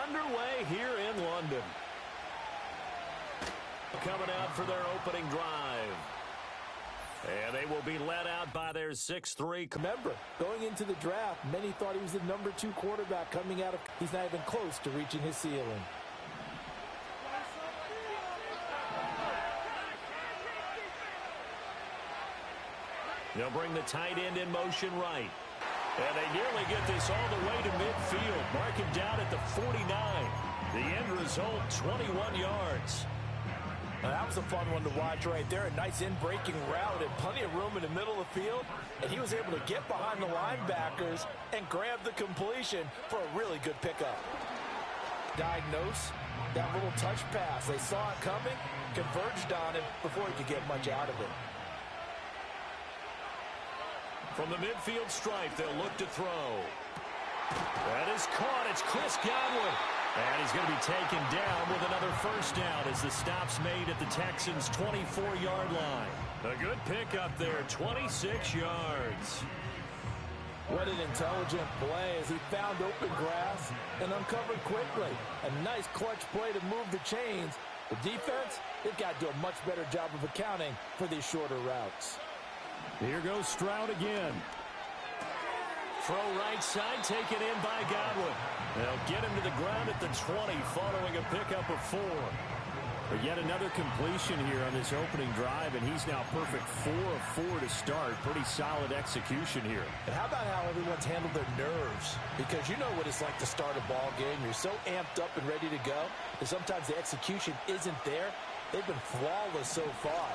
Underway here in London. Coming out for their opening drive. And they will be led out by their 6'3". Remember, going into the draft, many thought he was the number 2 quarterback coming out of. He's not even close to reaching his ceiling. They'll bring the tight end in motion right. And they nearly get this all the way to midfield. Mark him down at the 49. The end result, 21 yards. Now, that was a fun one to watch right there. A nice in-breaking route and plenty of room in the middle of the field. And he was able to get behind the linebackers and grab the completion for a really good pickup. Diagnose that little touch pass. They saw it coming, converged on him before he could get much out of it. From the midfield stripe, they'll look to throw. That is caught. It's Chris Godwin. And he's going to be taken down with another first down as the stop's made at the Texans' 24-yard line. A good pickup there, 26 yards. What an intelligent play as he found open grass and uncovered quickly. A nice clutch play to move the chains. The defense, they've got to do a much better job of accounting for these shorter routes. Here goes Stroud again. Throw right side, taken in by Godwin. They'll get him to the ground at the 20 following a pickup of 4. But yet another completion here on this opening drive, and he's now perfect 4 of 4 to start. Pretty solid execution here. And how about how everyone's handled their nerves? Because you know what it's like to start a ball game. You're so amped up and ready to go that sometimes the execution isn't there. They've been flawless so far.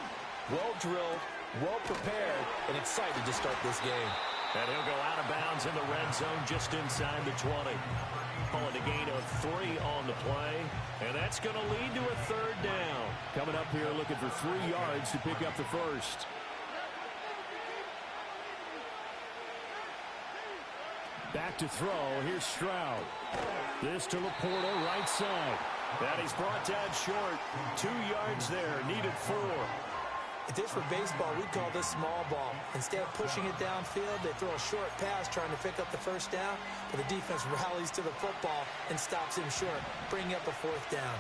Well drilled, well prepared, and excited to start this game. And he'll go out of bounds in the red zone just inside the 20. Calling a gain of 3 on the play. And that's going to lead to a third down. Coming up here looking for 3 yards to pick up the first. Back to throw. Here's Stroud. This to Laporta, right side. And he's brought down short. 2 yards there. Needed 4. If this were baseball, we'd call this small ball. Instead of pushing it downfield, they throw a short pass trying to pick up the first down, but the defense rallies to the football and stops him short, bringing up a 4th down.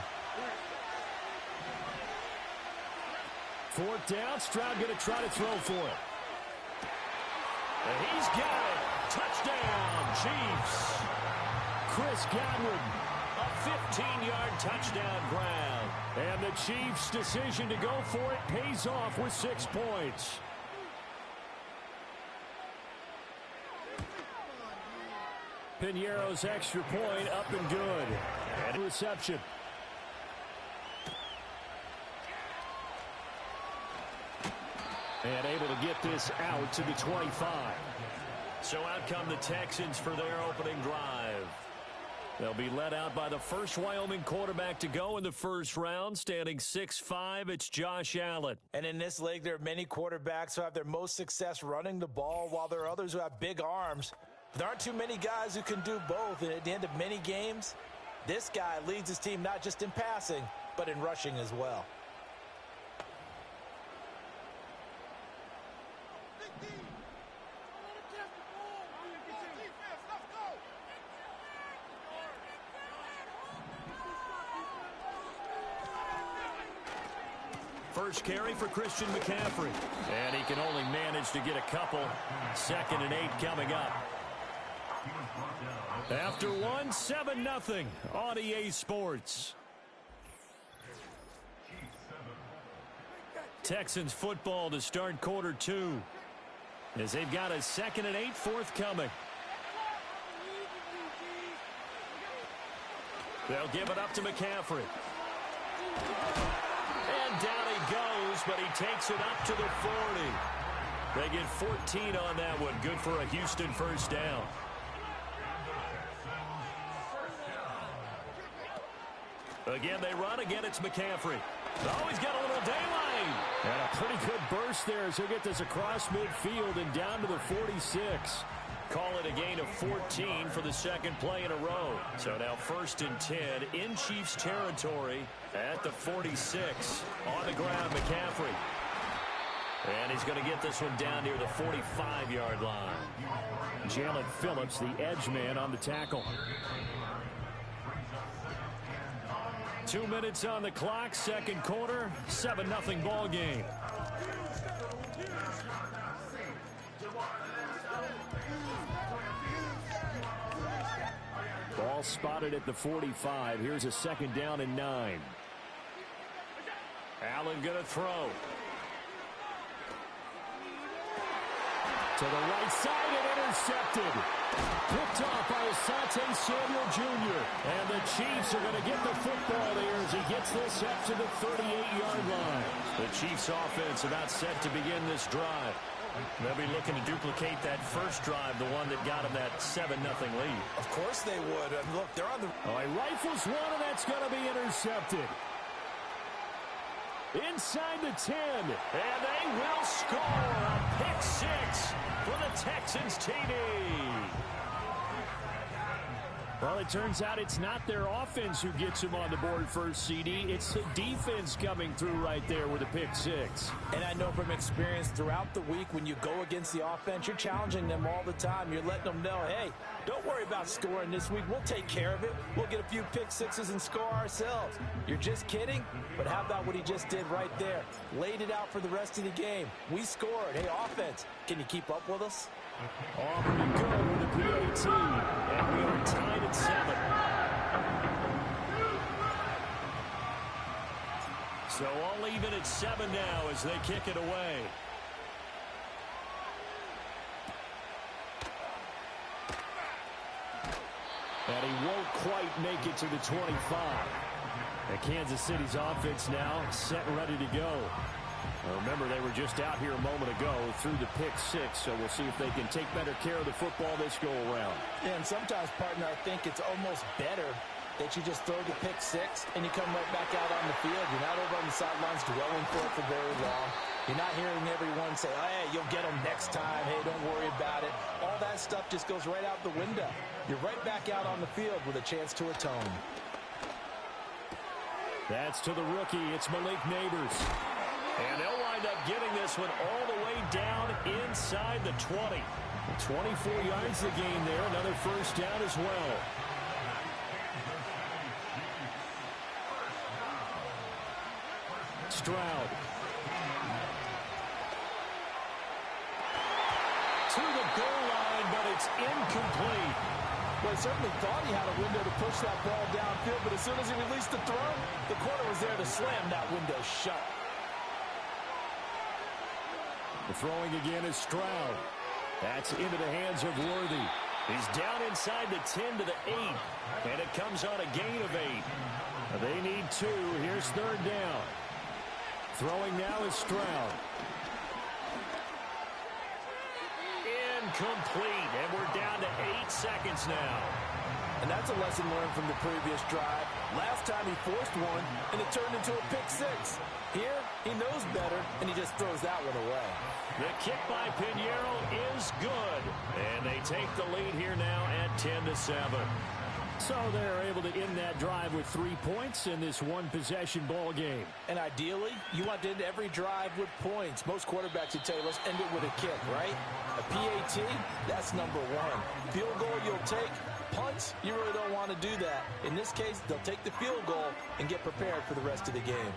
4th down, Stroud going to try to throw for it. And he's got it. Touchdown, Chiefs. Chris Godwin. A 15-yard touchdown grab. And the Chiefs' decision to go for it pays off with 6 points. Piñeiro's extra point up and good. And reception. And able to get this out to the 25. So out come the Texans for their opening drive. They'll be led out by the first Wyoming quarterback to go in the first round, standing 6'5". It's Josh Allen. And in this league, there are many quarterbacks who have their most success running the ball, while there are others who have big arms. There aren't too many guys who can do both. And at the end of many games, this guy leads his team not just in passing, but in rushing as well. First carry for Christian McCaffrey. And he can only manage to get a couple. 2nd and 8 coming up. After 1, 7-0 on EA Sports. Texans football to start quarter 2. As they've got a 2nd and 8 forthcoming. They'll give it up to McCaffrey. And down he goes, but he takes it up to the 40. They get 14 on that one. Good for a Houston first down. Again, they run. Again, it's McCaffrey. Oh, he's got a little daylight. And a pretty good burst there as he'll get this across midfield and down to the 46. Call it a gain of 14 for the 2nd play in a row. So now 1st and 10 in Chiefs territory at the 46. On the ground, McCaffrey. And he's going to get this one down near the 45-yard line. Jalen Phillips, the edge man on the tackle. 2 minutes on the clock, second quarter, 7-0 ball game. Ball spotted at the 45. Here's a second down and 9. Allen going to throw. To the right side and intercepted. Picked off by Asante Samuel Jr. And the Chiefs are going to get the football there as he gets this up to the 38-yard line. The Chiefs offense about set to begin this drive. They'll be looking to duplicate that first drive, the one that got him that 7-0 lead. Of course they would. And look, they're on the... Oh, he rifles one, and that's going to be intercepted. Inside the 10, and they will score a pick six for the Texans TD. Well, it turns out it's not their offense who gets them on the board first, CD. It's the defense coming through right there with a pick six. And I know from experience throughout the week when you go against the offense, you're challenging them all the time. You're letting them know, hey, don't worry about scoring this week. We'll take care of it. We'll get a few pick sixes and score ourselves. You're just kidding? But how about what he just did right there? Laid it out for the rest of the game. We scored. Hey, offense, can you keep up with us? Auburn to go with the PAT, and we are tied at 7. So all even at 7 now as they kick it away. And he won't quite make it to the 25. And Kansas City's offense now set and ready to go. Remember, they were just out here a moment ago through the pick six, so we'll see if they can take better care of the football this go-around. Yeah, and sometimes, partner, I think it's almost better that you just throw the pick six and you come right back out on the field. You're not over on the sidelines dwelling for it for very long. You're not hearing everyone say, oh, hey, you'll get them next time. Hey, don't worry about it. All that stuff just goes right out the window. You're right back out on the field with a chance to atone. That's to the rookie. It's Malik Neighbors. And they'll wind up getting this one all the way down inside the 20. 24 yards the gain there. Another first down as well. Stroud. To the goal line, but it's incomplete. Well, he certainly thought he had a window to push that ball downfield, but as soon as he released the throw, the corner was there to slam that window shut. The throwing again is Stroud. That's into the hands of Worthy. He's down inside the 10 to the 8. And it comes on a gain of 8. They need 2. Here's third down. Throwing now is Stroud. Incomplete. And we're down to 8 seconds now. And that's a lesson learned from the previous drive. Last time he forced one, and it turned into a pick six. Here, he knows better, and he just throws that one away. The kick by Pinheiro is good. And they take the lead here now at 10-7. So they're able to end that drive with 3 points in this one-possession ball game. And ideally, you want to end every drive with points. Most quarterbacks would tell you, let's end it with a kick, right? A PAT, that's number 1. Field goal you'll take. Punts, you really don't want to do that. In this case, they'll take the field goal and get prepared for the rest of the game.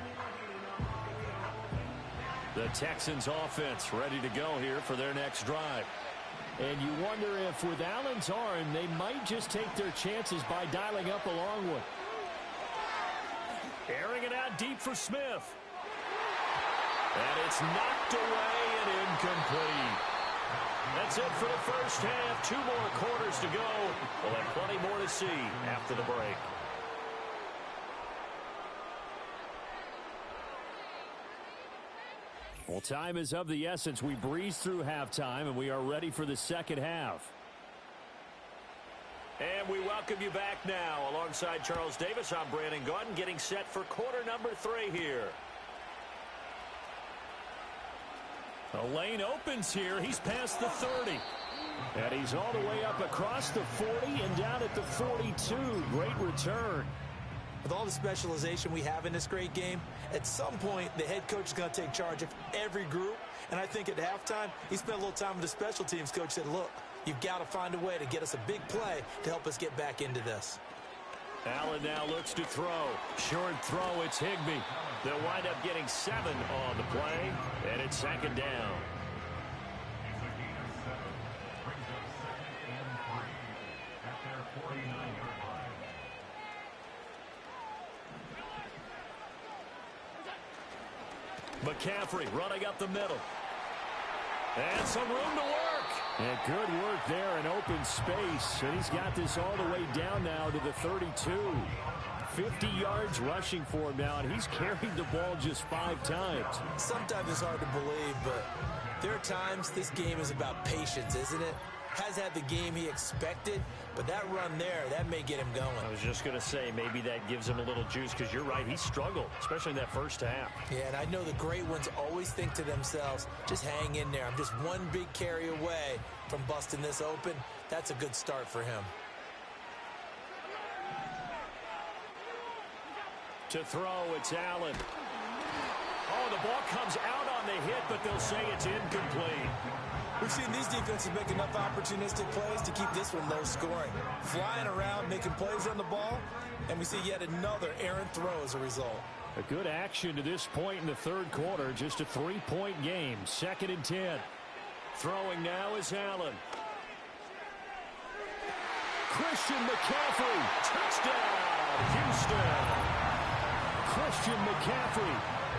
The Texans offense ready to go here for their next drive. And you wonder if with Allen's arm, they might just take their chances by dialing up a long one. Airing it out deep for Smith. And it's knocked away and incomplete. That's it for the first half. 2 more quarters to go. We'll have plenty more to see after the break. Well, time is of the essence. We breeze through halftime, and we are ready for the second half. And we welcome you back now. Alongside Charles Davis, I'm Brandon Gaudin, getting set for quarter number 3 here. The lane opens here. He's past the 30. And he's all the way up across the 40 and down at the 42. Great return. With all the specialization we have in this great game, at some point, the head coach is going to take charge of every group. And I think at halftime, he spent a little time with the special teams coach, said, look, you've got to find a way to get us a big play to help us get back into this. Allen now looks to throw. Short throw, it's Higbee. They'll wind up getting 7 on the play, and it's second down. McCaffrey running up the middle. And some room to work. And good work there in open space. And he's got this all the way down now to the 32. 50 yards rushing for him now, and he's carried the ball just 5 times. Sometimes it's hard to believe, but there are times this game is about patience, isn't it? Has had the game he expected, but that run there, that may get him going. I was just going to say, maybe that gives him a little juice, because you're right, he struggled, especially in that first half. Yeah, and I know the great ones always think to themselves, just hang in there. I'm just one big carry away from busting this open. That's a good start for him. To throw, it's Allen. Oh, the ball comes out on the hit, but they'll say it's incomplete. We've seen these defenses make enough opportunistic plays to keep this one low scoring. Flying around, making plays on the ball, and we see yet another errant throw as a result. A good action to this point in the third quarter. Just a 3-point game. 2nd and 10. Throwing now is Allen. Christian McCaffrey. Touchdown, Houston. Christian McCaffrey,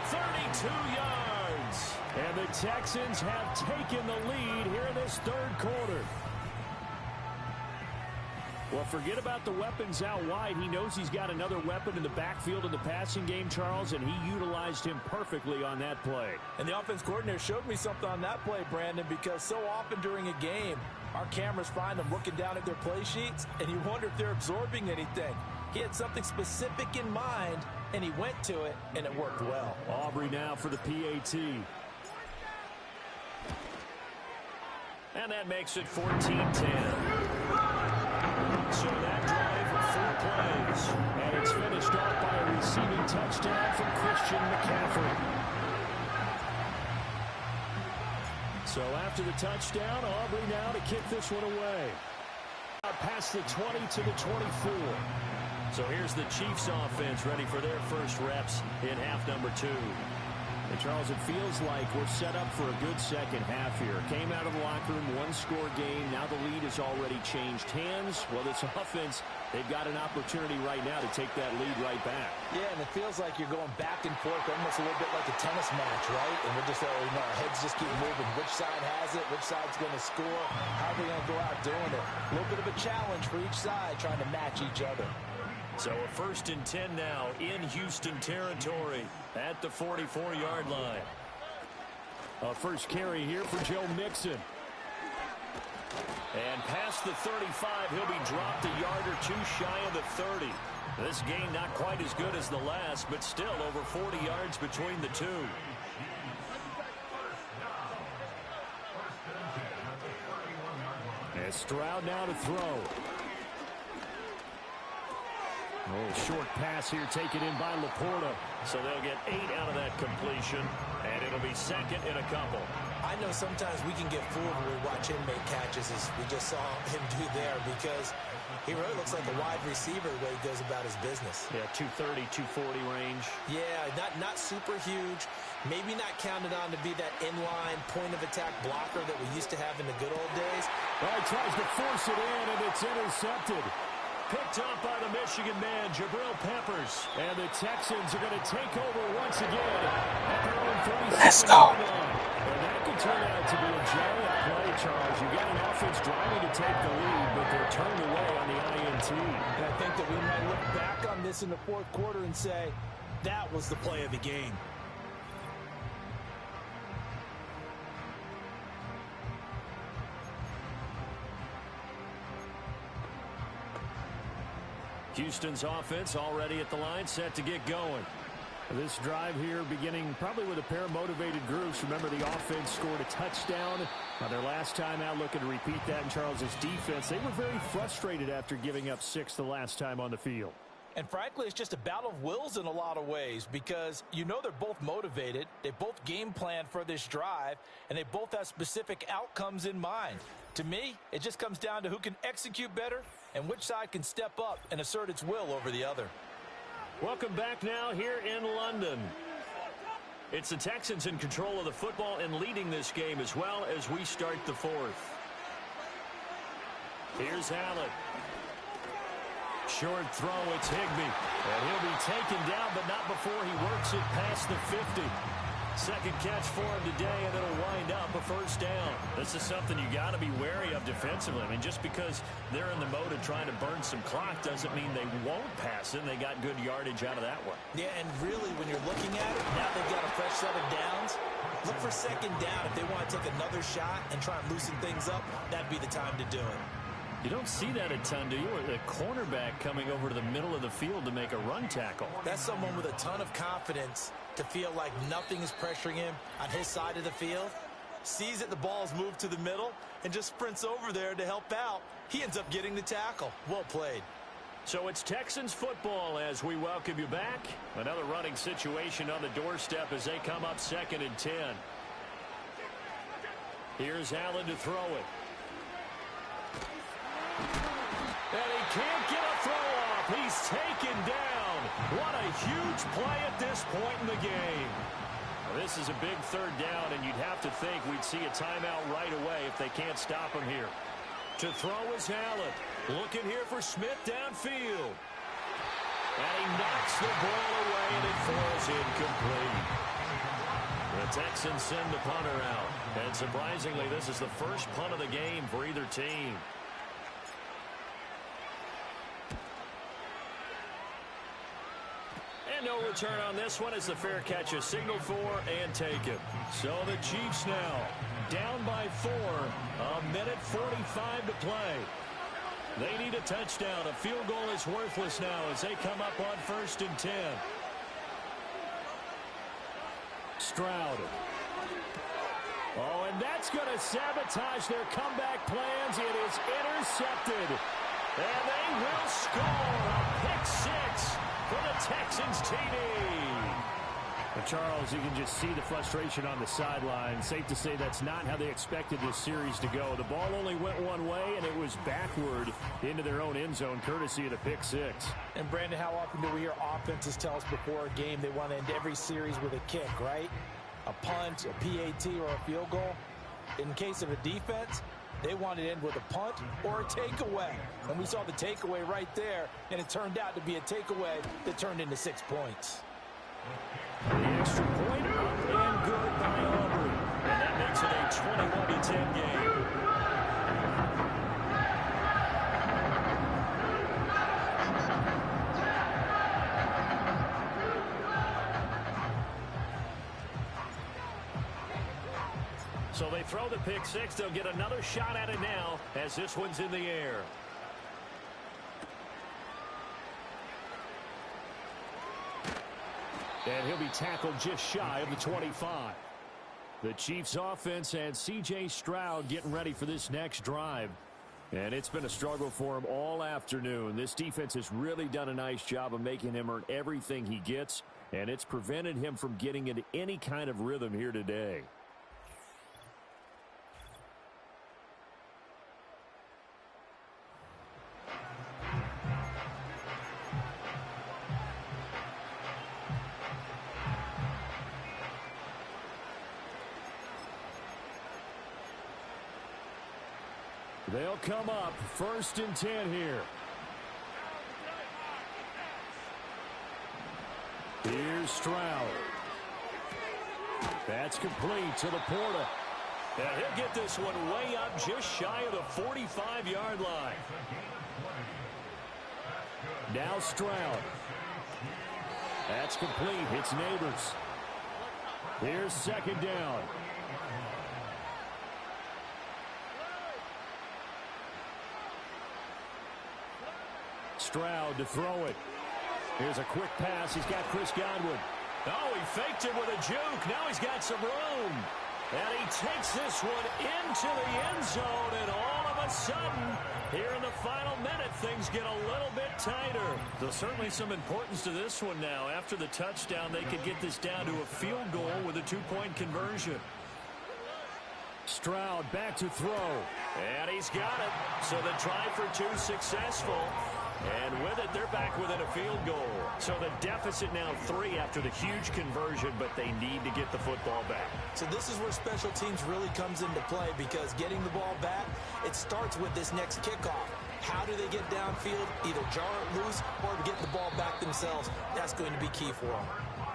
32 yards. And the Texans have taken the lead here in this third quarter. Well, forget about the weapons out wide. He knows he's got another weapon in the backfield in the passing game, Charles, and he utilized him perfectly on that play. And the offense coordinator showed me something on that play, Brandon, because so often during a game, our cameras find them looking down at their play sheets, and you wonder if they're absorbing anything. He had something specific in mind, and he went to it, and it worked well. Aubrey now for the PAT. And that makes it 14-10. So that drive of 4 plays. And it's finished off by a receiving touchdown from Christian McCaffrey. So after the touchdown, Aubrey now to kick this one away. Past the 20 to the 24. So here's the Chiefs offense ready for their first reps in half number 2. And Charles, it feels like we're set up for a good second half here. Came out of the locker room, 1-score game. Now the lead has already changed hands. Well, this offense, they've got an opportunity right now to take that lead right back. Yeah, and it feels like you're going back and forth almost a little bit like a tennis match, right? And we're just, our heads just keep moving. Which side has it? Which side's going to score? How are they going to go out doing it? A little bit of a challenge for each side trying to match each other. So a 1st and 10 now in Houston territory at the 44-yard line. A first carry here for Joe Mixon. And past the 35, he'll be dropped a yard or 2 shy of the 30. This game not quite as good as the last, but still over 40 yards between the two. And Stroud now to throw. Oh, short pass here taken in by Laporta. So they'll get 8 out of that completion, and it'll be 2nd and a couple. I know sometimes we can get fooled when we watch him make catches, as we just saw him do there, because he really looks like a wide receiver the way he goes about his business. Yeah, 230, 240 range. Yeah, not super huge. Maybe not counted on to be that inline point-of-attack blocker that we used to have in the good old days. Well, he tries to force it in, and it's intercepted. Picked up by the Michigan man, Jabril Peppers. And the Texans are going to take over once again at their own 37. Let's go. And that could turn out to be a giant play, Charles. You've got an offense driving to take the lead, but they're turned away on the INT. And I think that we might look back on this in the 4th quarter and say, that was the play of the game. Houston's offense already at the line, set to get going. This drive here beginning probably with a pair of motivated groups. Remember, the offense scored a touchdown on their last time out, looking to repeat that in Charles's defense. They were very frustrated after giving up 6 the last time on the field. And frankly, it's just a battle of wills in a lot of ways because you know they're both motivated, they both game plan for this drive, and they both have specific outcomes in mind. To me, it just comes down to who can execute better and which side can step up and assert its will over the other. Welcome back now here in London. It's the Texans in control of the football and leading this game as well as we start the fourth. Here's Allen. Short throw, it's Higbee. And he'll be taken down, but not before he works it past the 50. Second catch for him today, and it'll wind up a first down. This is something you got to be wary of defensively. I mean, just because they're in the mode of trying to burn some clock doesn't mean they won't pass it. They got good yardage out of that one. Yeah, and really, when you're looking at it, now they've got a fresh set of downs. Look for second down. If they want to take another shot and try and loosen things up, that'd be the time to do it. You don't see that a ton, do you? Or the cornerback coming over to the middle of the field to make a run tackle. That's someone with a ton of confidence to feel like nothing is pressuring him on his side of the field. Sees that the ball's moved to the middle and just sprints over there to help out. He ends up getting the tackle. Well played. So it's Texans football as we welcome you back. Another running situation on the doorstep as they come up 2nd and 10. Here's Allen to throw it. And he can't get a throw off. He's taken down. What a huge play at this point in the game. This is a big third down, and you'd have to think we'd see a timeout right away if they can't stop him here. To throw is Allen. Looking here for Smith downfield. And he knocks the ball away, and it falls incomplete. The Texans send the punter out. And surprisingly, this is the first punt of the game for either team. And no return on this one as the fair catch is signaled for and taken. So the Chiefs now down by 4. 1:45 to play. They need a touchdown. A field goal is worthless now as they come up on 1st and 10. Stroud. Oh, and that's going to sabotage their comeback plans. It is intercepted. And they will score a pick 6 for the Texans TD. Well, Charles, you can just see the frustration on the sideline. Safe to say that's not how they expected this series to go. The ball only went one way, and it was backward into their own end zone, courtesy of the pick 6. And, Brandon, how often do we hear offenses tell us before a game they want to end every series with a kick, right? A punt, a PAT, or a field goal. In case of a defense, they want to end with a punt or a takeaway. And we saw the takeaway right there, and it turned out to be a takeaway that turned into 6 points. The extra point up and good by Aubrey. And that makes it a 21-10 game. So they throw the pick 6. They'll get another shot at it now as this one's in the air. And he'll be tackled just shy of the 25. The Chiefs offense and C.J. Stroud getting ready for this next drive. And it's been a struggle for him all afternoon. This defense has really done a nice job of making him earn everything he gets. And it's prevented him from getting into any kind of rhythm here today. They'll come up 1st and 10 here. Here's Stroud. That's complete to Laporta. And he'll get this one way up just shy of the 45-yard line. Now Stroud. That's complete. It's Neighbors. Here's 2nd down. Stroud to throw it. Here's a quick pass. He's got Chris Godwin. Oh, he faked it with a juke. Now he's got some room. And he takes this one into the end zone, and all of a a sudden, here in the final minute, things get a little bit tighter. So certainly some importance to this one now. After the touchdown, they could get this down to a field goal with a 2-point conversion. Stroud back to throw. And he's got it. So the try for two successful. And with it, they're back within a field goal. So the deficit now 3 after the huge conversion, but they need to get the football back. So this is where special teams really comes into play, because getting the ball back, it starts with this next kickoff. How do they get downfield? Either jar it loose or get the ball back themselves. That's going to be key for them.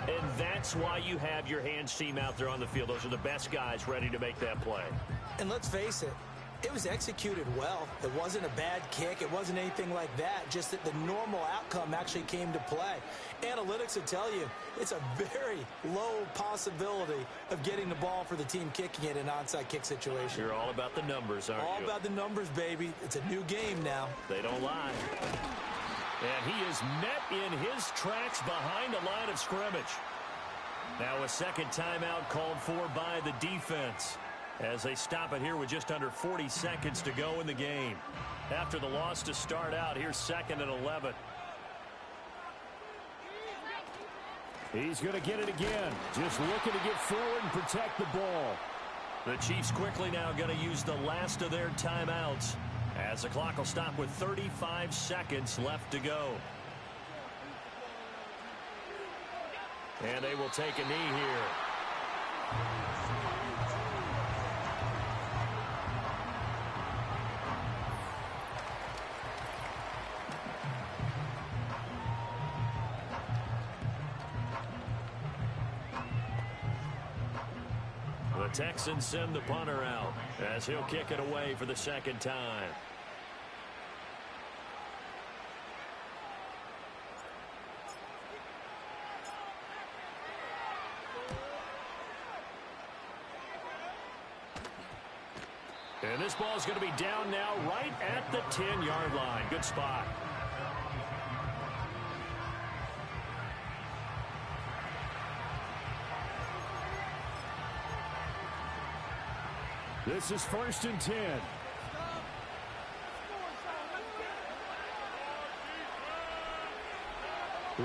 And that's why you have your hands team out there on the field. Those are the best guys ready to make that play. And let's face it, it was executed well. It wasn't a bad kick. It wasn't anything like that. Just that the normal outcome actually came to play. Analytics will tell you it's a very low possibility of getting the ball for the team kicking it in an onside kick situation. You're all about the numbers, aren't you? All about the numbers, baby. It's a new game now. They don't lie. And he is met in his tracks behind the line of scrimmage. Now a second timeout called for by the defense, as they stop it here with just under 40 seconds to go in the game. After the loss to start out, here's 2nd and 11. He's going to get it again. Just looking to get forward and protect the ball. The Chiefs quickly now going to use the last of their timeouts, as the clock will stop with 35 seconds left to go. And they will take a knee here. The Texans send the punter out as he'll kick it away for the second time. And this ball is going to be down now right at the 10-yard line. Good spot. This is 1st and 10.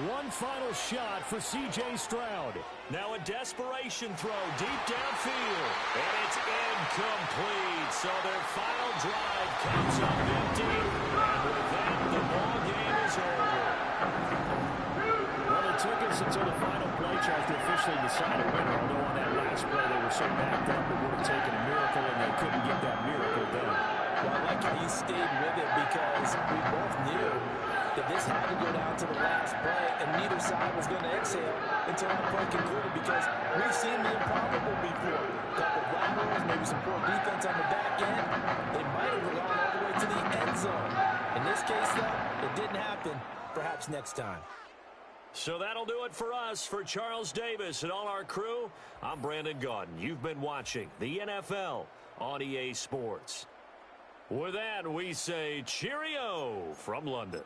One final shot for C.J. Stroud. Now a desperation throw deep downfield. And it's incomplete. So their final drive comes up empty. And with that, the ball game is over. Well, it took us until the final play chart to officially decide a winner. Although on that last play, they were so backed up, it would have taken a miracle, and they couldn't get that miracle done. Well, I like how you stayed with it, because we both knew that this had to go down to the last play, and neither side was going to exhale until that play concluded, because we've seen the improbable before. A couple of fumbles, maybe some poor defense on the back end. They might have gone all the way to the end zone. In this case, though, it didn't happen. Perhaps next time. So that'll do it for us. For Charles Davis and all our crew, I'm Brandon Gaudin. You've been watching the NFL on EA Sports. With that, we say cheerio from London.